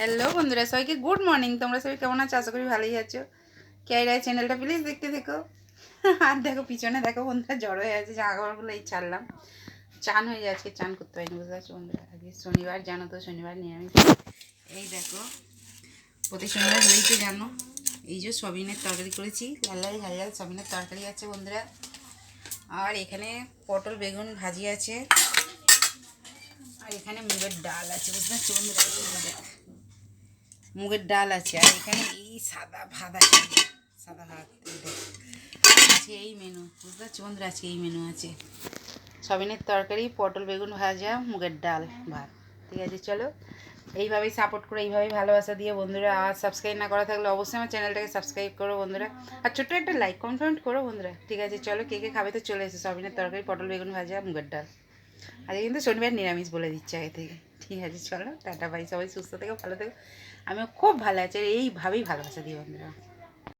Hello বন্ধুরা, সবাইকে good morning. তোমরা সবাই কেমন আছো? আশা করি ভালোই আছো। কেয়াই রায় চ্যানেলটা প্লিজ দেখতে দেখো। আর দেখো পিছনে দেখো বন্ধুরা, জড়ো হয়ে আছে। জামা কাপড়গুলো এই ছাড়লাম, চান হয়ে যায়। আজকে চান করতে পারিনি, বুঝতে পারছো বন্ধুরা। আজকে শনিবার, জানো তো, শনিবার নিরামিষ। এই দেখো, প্রতি শনিবার হলেই তো জানো, এই যে সবিনের তরকারি করেছি, লাল লাল ঝাল ঝাল সবিনের তরকারি আছে বন্ধুরা। আর এখানে পটল বেগুন ভাজি আছে, আর এখানে মুগের ডাল আছে, বুঝতে পারছো বন্ধুরা। মুগের ডাল আছে, আর এখানে এই সাদা ভাত আছে, সাদা ভাত। আজকে এই মেনু, বুঝতে পারছি বন্ধুরা, আজকে এই মেনু আছে। সবিনের তরকারি, পটল বেগুন ভাজা, মুগের ডাল, ভাত। ঠিক আছে, চলো এইভাবেই সাপোর্ট করো, এইভাবেই ভালোবাসা দিয়ে বন্ধুরা। আর সাবস্ক্রাইব না করা থাকলে অবশ্যই আমার চ্যানেলটাকে সাবস্ক্রাইব করো বন্ধুরা। আর ছোট্ট একটা লাইক কমেন্ট করো বন্ধুরা। ঠিক আছে, চলো কে কে খাবে তো চলে এসে। সবিনের তরকারি, পটল বেগুন ভাজা, মুগের ডাল। আজকে কিন্তু শনিবার নিরামিষ বলে দিচ্ছে আগে থেকে। ঠিক আছে, চলো টাটা বাই। সবাই সুস্থ থেকো, ভালো থেকো। আমিও খুব ভালো আছি, আর এইভাবেই ভালোবাসা দিই বন্ধুরা।